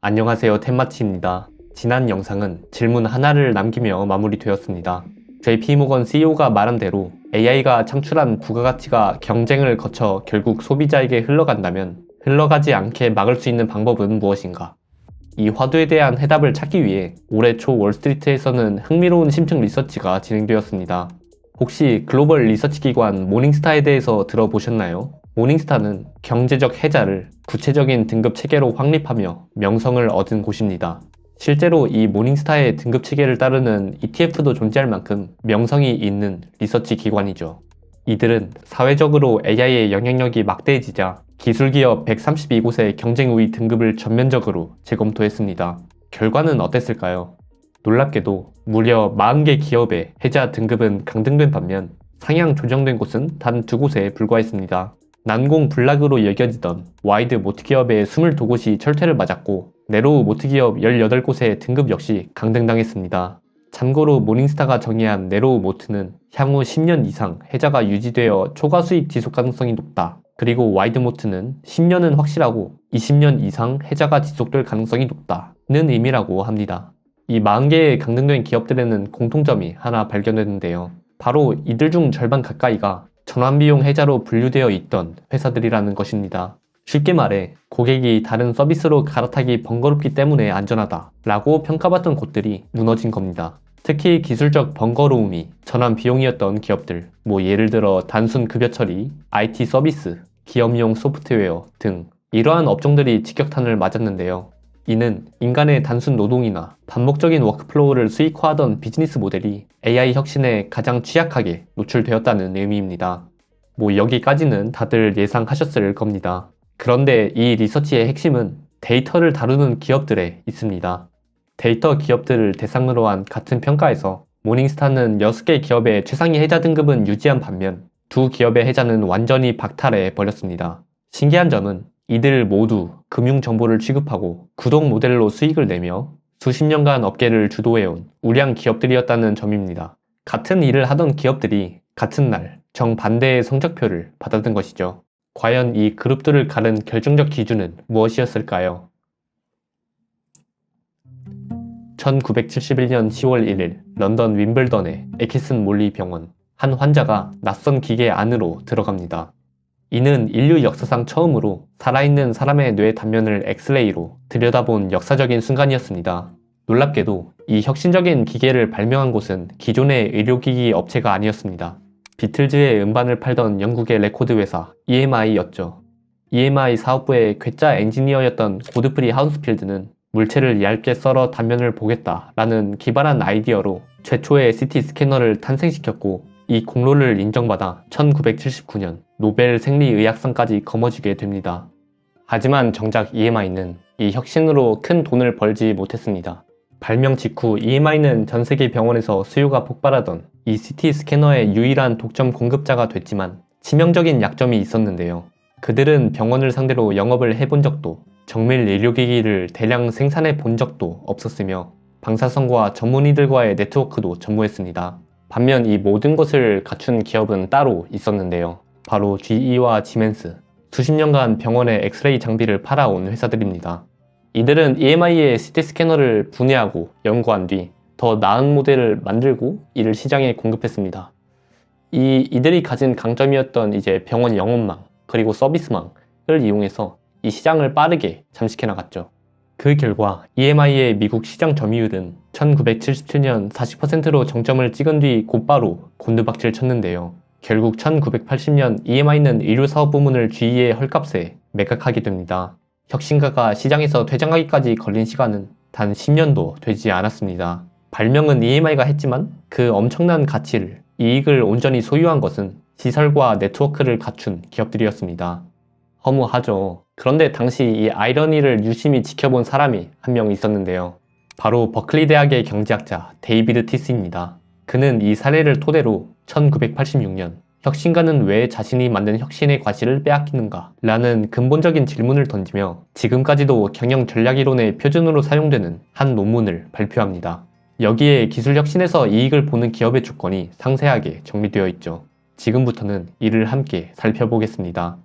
안녕하세요, 템마치입니다. 지난 영상은 질문 하나를 남기며 마무리되었습니다. JP모건 CEO가 말한 대로 AI가 창출한 부가가치가 경쟁을 거쳐 결국 소비자에게 흘러간다면 흘러가지 않게 막을 수 있는 방법은 무엇인가? 이 화두에 대한 해답을 찾기 위해 올해 초 월스트리트에서는 흥미로운 심층 리서치가 진행되었습니다. 혹시 글로벌 리서치 기관 모닝스타에 대해서 들어보셨나요? 모닝스타는 경제적 해자를 구체적인 등급 체계로 확립하며 명성을 얻은 곳입니다. 실제로 이 모닝스타의 등급 체계를 따르는 ETF도 존재할 만큼 명성이 있는 리서치 기관이죠. 이들은 사회적으로 AI의 영향력이 막대해지자 기술기업 132곳의 경쟁 우위 등급을 전면적으로 재검토했습니다. 결과는 어땠을까요? 놀랍게도 무려 40개 기업의 해자 등급은 강등된 반면 상향 조정된 곳은 단 2곳에 불과했습니다. 난공불락으로 여겨지던 와이드 모트 기업의 22곳이 철퇴를 맞았고 네로우 모트 기업 18곳의 등급 역시 강등당했습니다. 참고로 모닝스타가 정의한 네로우 모트는 향후 10년 이상 해자가 유지되어 초과 수익 지속 가능성이 높다. 그리고 와이드 모트는 10년은 확실하고 20년 이상 해자가 지속될 가능성이 높다는 의미라고 합니다. 이 40개의 강등된 기업들에는 공통점이 하나 발견되는데요. 바로 이들 중 절반 가까이가 전환비용 해자로 분류되어 있던 회사들이라는 것입니다. 쉽게 말해 고객이 다른 서비스로 갈아타기 번거롭기 때문에 안전하다 라고 평가받던 곳들이 무너진 겁니다. 특히 기술적 번거로움이 전환 비용이었던 기업들, 예를 들어 단순 급여 처리, IT 서비스, 기업용 소프트웨어 등 이러한 업종들이 직격탄을 맞았는데요. 이는 인간의 단순 노동이나 반복적인 워크플로우를 수익화하던 비즈니스 모델이 AI 혁신에 가장 취약하게 노출되었다는 의미입니다. 여기까지는 다들 예상하셨을 겁니다. 그런데 이 리서치의 핵심은 데이터를 다루는 기업들에 있습니다. 데이터 기업들을 대상으로 한 같은 평가에서 모닝스타는 6개 기업의 최상위 해자 등급은 유지한 반면 두 기업의 해자는 완전히 박탈해 버렸습니다. 신기한 점은 이들 모두 금융 정보를 취급하고 구독 모델로 수익을 내며 수십 년간 업계를 주도해온 우량 기업들이었다는 점입니다. 같은 일을 하던 기업들이 같은 날 정반대의 성적표를 받았던 것이죠. 과연 이 그룹들을 가른 결정적 기준은 무엇이었을까요? 1971년 10월 1일 런던 윈블던의 에키슨 몰리 병원. 한 환자가 낯선 기계 안으로 들어갑니다. 이는 인류 역사상 처음으로 살아있는 사람의 뇌 단면을 엑스레이로 들여다본 역사적인 순간이었습니다. 놀랍게도 이 혁신적인 기계를 발명한 곳은 기존의 의료기기 업체가 아니었습니다. 비틀즈의 음반을 팔던 영국의 레코드 회사 EMI였죠. EMI 사업부의 괴짜 엔지니어였던 고드프리 하우스필드는 물체를 얇게 썰어 단면을 보겠다라는 기발한 아이디어로 최초의 CT 스캐너를 탄생시켰고 이 공로를 인정받아 1979년 노벨 생리의학상까지 거머쥐게 됩니다. 하지만 정작 EMI는 이 혁신으로 큰 돈을 벌지 못했습니다. 발명 직후 EMI는 전 세계 병원에서 수요가 폭발하던 이 CT 스캐너의 유일한 독점 공급자가 됐지만 치명적인 약점이 있었는데요. 그들은 병원을 상대로 영업을 해본 적도 정밀 의료기기를 대량 생산해 본 적도 없었으며 방사선과 전문의들과의 네트워크도 전무했습니다. 반면 이 모든 것을 갖춘 기업은 따로 있었는데요. 바로 GE와 지멘스, 수십 년간 병원의 엑스레이 장비를 팔아온 회사들입니다. 이들은 EMI의 CT 스캐너를 분해하고 연구한 뒤 더 나은 모델을 만들고 이를 시장에 공급했습니다. 이들이 가진 강점이었던 이제 병원 영업망 그리고 서비스망을 이용해서 이 시장을 빠르게 잠식해 나갔죠. 그 결과 EMI의 미국 시장 점유율은 1977년 40%로 정점을 찍은 뒤 곧바로 곤두박질 쳤는데요. 결국 1980년 EMI는 의료사업 부문을 GE의 헐값에 매각하게 됩니다. 혁신가가 시장에서 퇴장하기까지 걸린 시간은 단 10년도 되지 않았습니다. 발명은 EMI가 했지만 그 엄청난 가치를, 이익을 온전히 소유한 것은 시설과 네트워크를 갖춘 기업들이었습니다. 허무하죠. 그런데 당시 이 아이러니를 유심히 지켜본 사람이 한 명 있었는데요. 바로 버클리 대학의 경제학자 데이비드 티스입니다. 그는 이 사례를 토대로 1986년 혁신가는 왜 자신이 만든 혁신의 과실을 빼앗기는가? 라는 근본적인 질문을 던지며 지금까지도 경영 전략이론의 표준으로 사용되는 한 논문을 발표합니다. 여기에 기술 혁신에서 이익을 보는 기업의 조건이 상세하게 정리되어 있죠. 지금부터는 이를 함께 살펴보겠습니다.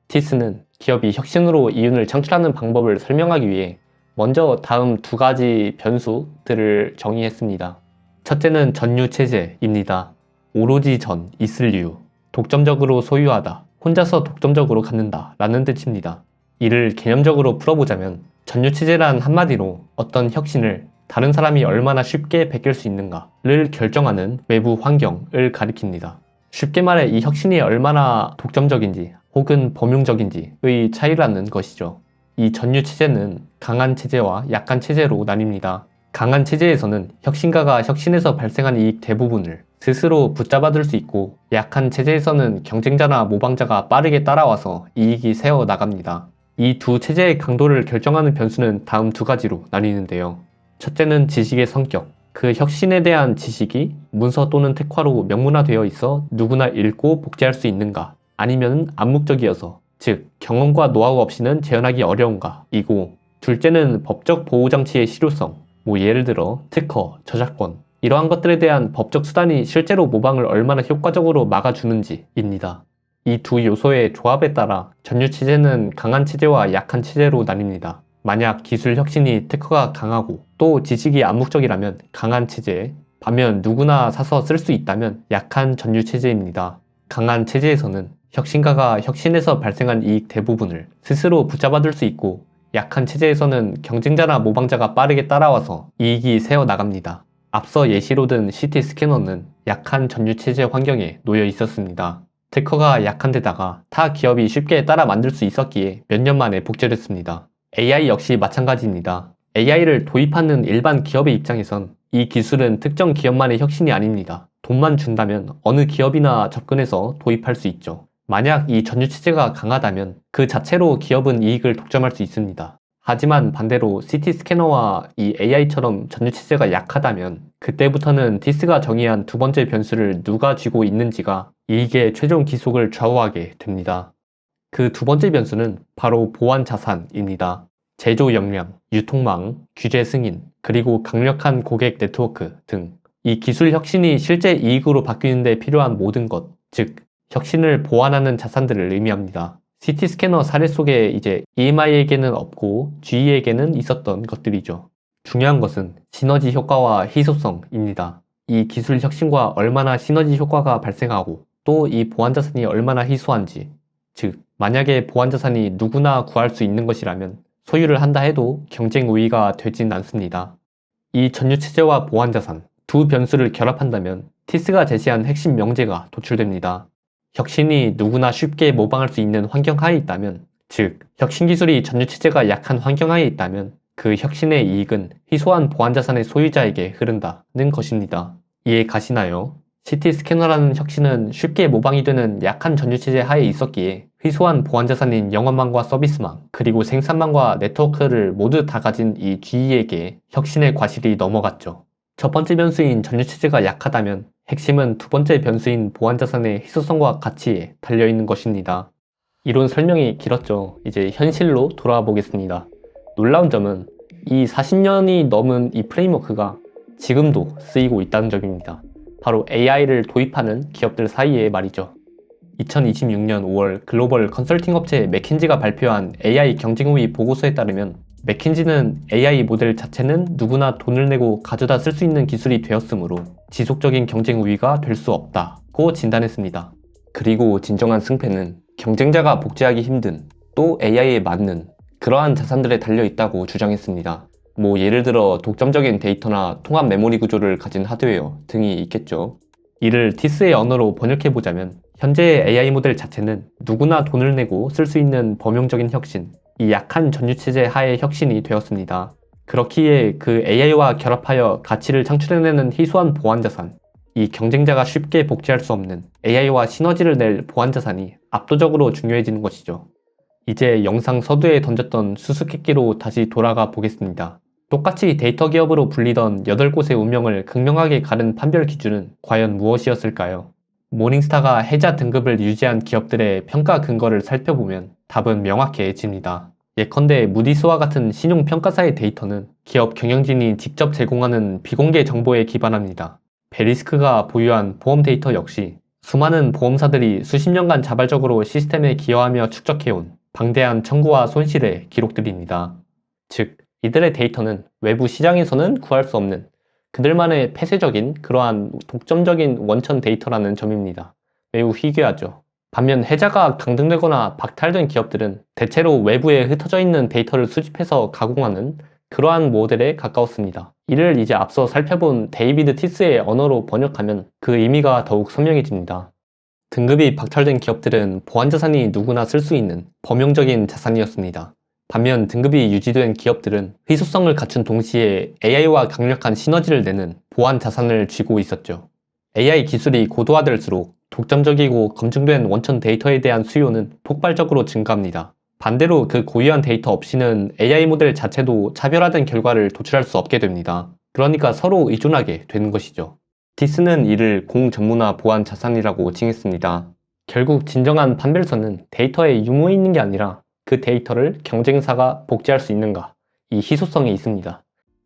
티스는 기업이 혁신으로 이윤을 창출하는 방법을 설명하기 위해 먼저 다음 두 가지 변수들을 정의했습니다. 첫째는 전유체제입니다. 오로지 전, 있을 이유, 독점적으로 소유하다, 혼자서 독점적으로 갖는다 라는 뜻입니다. 이를 개념적으로 풀어보자면 전유체제란 한마디로 어떤 혁신을 다른 사람이 얼마나 쉽게 베낄 수 있는가를 결정하는 외부 환경을 가리킵니다. 쉽게 말해 이 혁신이 얼마나 독점적인지 혹은 범용적인지의 차이라는 것이죠. 이 전유체제는 강한 체제와 약한 체제로 나뉩니다. 강한 체제에서는 혁신가가 혁신에서 발생한 이익 대부분을 스스로 붙잡아둘 수 있고, 약한 체제에서는 경쟁자나 모방자가 빠르게 따라와서 이익이 새어 나갑니다. 이 두 체제의 강도를 결정하는 변수는 다음 두 가지로 나뉘는데요. 첫째는 지식의 성격. 그 혁신에 대한 지식이 문서 또는 특화로 명문화되어 있어 누구나 읽고 복제할 수 있는가, 아니면 암묵적이어서, 즉 경험과 노하우 없이는 재현하기 어려운가 이고, 둘째는 법적 보호장치의 실효성. 예를 들어 특허, 저작권 이러한 것들에 대한 법적 수단이 실제로 모방을 얼마나 효과적으로 막아주는지입니다. 이 두 요소의 조합에 따라 전유체제는 강한 체제와 약한 체제로 나뉩니다. 만약 기술 혁신이 특허가 강하고 또 지식이 암묵적이라면 강한 체제, 반면 누구나 사서 쓸 수 있다면 약한 전유체제입니다. 강한 체제에서는 혁신가가 혁신에서 발생한 이익 대부분을 스스로 붙잡아둘 수 있고, 약한 체제에서는 경쟁자나 모방자가 빠르게 따라와서 이익이 새어 나갑니다. 앞서 예시로 든 CT 스캐너는 약한 전유체제 환경에 놓여 있었습니다. 특허가 약한 데다가 타 기업이 쉽게 따라 만들 수 있었기에 몇 년 만에 복제됐습니다. AI 역시 마찬가지입니다. AI를 도입하는 일반 기업의 입장에선 이 기술은 특정 기업만의 혁신이 아닙니다. 돈만 준다면 어느 기업이나 접근해서 도입할 수 있죠. 만약 이 전유체제가 강하다면 그 자체로 기업은 이익을 독점할 수 있습니다. 하지만 반대로 CT 스캐너와 이 AI처럼 전유체제가 약하다면 그때부터는 디스가 정의한 두 번째 변수를 누가 쥐고 있는지가 이익의 최종 기속을 좌우하게 됩니다. 그 두 번째 변수는 바로 보안 자산입니다. 제조 역량, 유통망, 규제 승인, 그리고 강력한 고객 네트워크 등 이 기술 혁신이 실제 이익으로 바뀌는 데 필요한 모든 것, 즉 혁신을 보완하는 자산들을 의미합니다. CT 스캐너 사례 속에 이제 EMI에게는 없고 GE에게는 있었던 것들이죠. 중요한 것은 시너지 효과와 희소성입니다. 이 기술 혁신과 얼마나 시너지 효과가 발생하고 또 이 보안 자산이 얼마나 희소한지, 즉 만약에 보안 자산이 누구나 구할 수 있는 것이라면 소유를 한다 해도 경쟁 우위가 되진 않습니다. 이 전유체제와 보안 자산 두 변수를 결합한다면 티스가 제시한 핵심 명제가 도출됩니다. 혁신이 누구나 쉽게 모방할 수 있는 환경하에 있다면, 즉 혁신 기술이 전유체제가 약한 환경하에 있다면 그 혁신의 이익은 희소한 보안자산의 소유자에게 흐른다는 것입니다. 이해 가시나요? CT 스캐너라는 혁신은 쉽게 모방이 되는 약한 전유체제 하에 있었기에 희소한 보안자산인 영업망과 서비스망, 그리고 생산망과 네트워크를 모두 다 가진 이 GE에게 혁신의 과실이 넘어갔죠. 첫 번째 변수인 전유체제가 약하다면 핵심은 두 번째 변수인 보안자산의 희소성과 가치에 달려있는 것입니다. 이론 설명이 길었죠. 이제 현실로 돌아와 보겠습니다. 놀라운 점은 이 40년이 넘은 이 프레임워크가 지금도 쓰이고 있다는 점입니다. 바로 AI를 도입하는 기업들 사이에 말이죠. 2026년 5월 글로벌 컨설팅 업체 맥킨지가 발표한 AI 경쟁 우위 보고서에 따르면 맥킨지는 AI 모델 자체는 누구나 돈을 내고 가져다 쓸 수 있는 기술이 되었으므로 지속적인 경쟁 우위가 될 수 없다고 진단했습니다. 그리고 진정한 승패는 경쟁자가 복제하기 힘든, 또 AI에 맞는 그러한 자산들에 달려있다고 주장했습니다. 예를 들어 독점적인 데이터나 통합 메모리 구조를 가진 하드웨어 등이 있겠죠. 이를 티스의 언어로 번역해보자면 현재의 AI 모델 자체는 누구나 돈을 내고 쓸 수 있는 범용적인 혁신, 이 약한 전유체제 하의 혁신이 되었습니다. 그렇기에 그 AI와 결합하여 가치를 창출해내는 희소한 보안자산, 이 경쟁자가 쉽게 복제할 수 없는 AI와 시너지를 낼 보안자산이 압도적으로 중요해지는 것이죠. 이제 영상 서두에 던졌던 수수께끼로 다시 돌아가 보겠습니다. 똑같이 데이터 기업으로 불리던 8곳의 운명을 극명하게 가른 판별 기준은 과연 무엇이었을까요? 모닝스타가 해자 등급을 유지한 기업들의 평가 근거를 살펴보면 답은 명확해집니다. 예컨대 무디스와 같은 신용평가사의 데이터는 기업 경영진이 직접 제공하는 비공개 정보에 기반합니다. 베리스크가 보유한 보험 데이터 역시 수많은 보험사들이 수십 년간 자발적으로 시스템에 기여하며 축적해온 방대한 청구와 손실의 기록들입니다. 즉, 이들의 데이터는 외부 시장에서는 구할 수 없는 그들만의 폐쇄적인 그러한 독점적인 원천 데이터라는 점입니다. 매우 희귀하죠. 반면 해자가 강등되거나 박탈된 기업들은 대체로 외부에 흩어져 있는 데이터를 수집해서 가공하는 그러한 모델에 가까웠습니다. 이를 이제 앞서 살펴본 데이비드 티스의 언어로 번역하면 그 의미가 더욱 선명해집니다. 등급이 박탈된 기업들은 보안자산이 누구나 쓸 수 있는 범용적인 자산이었습니다. 반면 등급이 유지된 기업들은 희소성을 갖춘 동시에 AI와 강력한 시너지를 내는 보안 자산을 쥐고 있었죠. AI 기술이 고도화될수록 독점적이고 검증된 원천 데이터에 대한 수요는 폭발적으로 증가합니다. 반대로 그 고유한 데이터 없이는 AI 모델 자체도 차별화된 결과를 도출할 수 없게 됩니다. 그러니까 서로 의존하게 되는 것이죠. 디스는 이를 공전문화 보안 자산이라고 칭했습니다. 결국 진정한 판별선은 데이터에 유무에 있는 게 아니라 그 데이터를 경쟁사가 복제할 수 있는가, 이 희소성에 있습니다.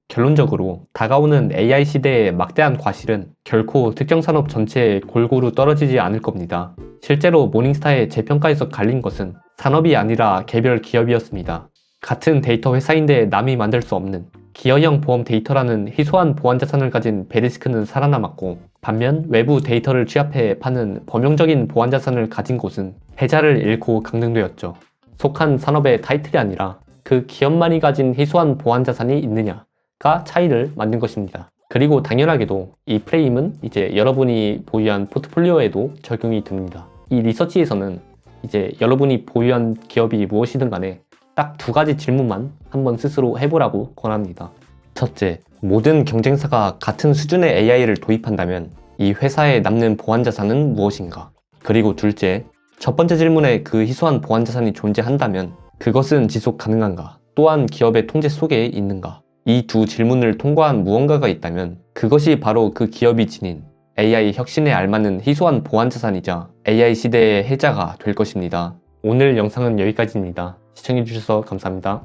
결론적으로 다가오는 AI 시대의 막대한 과실은 결코 특정 산업 전체에 골고루 떨어지지 않을 겁니다. 실제로 모닝스타의 재평가에서 갈린 것은 산업이 아니라 개별 기업이었습니다. 같은 데이터 회사인데 남이 만들 수 없는 기여형 보험 데이터라는 희소한 보안 자산을 가진 베리스크는 살아남았고, 반면 외부 데이터를 취합해 파는 범용적인 보안 자산을 가진 곳은 패자를 잃고 강등되었죠. 속한 산업의 타이틀이 아니라 그 기업만이 가진 희소한 보안 자산이 있느냐가 차이를 만든 것입니다. 그리고 당연하게도 이 프레임은 이제 여러분이 보유한 포트폴리오에도 적용이 됩니다. 이 리서치에서는 이제 여러분이 보유한 기업이 무엇이든 간에 딱 두 가지 질문만 한번 스스로 해보라고 권합니다. 첫째, 모든 경쟁사가 같은 수준의 AI를 도입한다면 이 회사에 남는 보안 자산은 무엇인가? 그리고 둘째, 첫 번째 질문에 그 희소한 보안 자산이 존재한다면 그것은 지속 가능한가? 또한 기업의 통제 속에 있는가? 이 두 질문을 통과한 무언가가 있다면 그것이 바로 그 기업이 지닌 AI 혁신에 알맞는 희소한 보안 자산이자 AI 시대의 해자가 될 것입니다. 오늘 영상은 여기까지입니다. 시청해주셔서 감사합니다.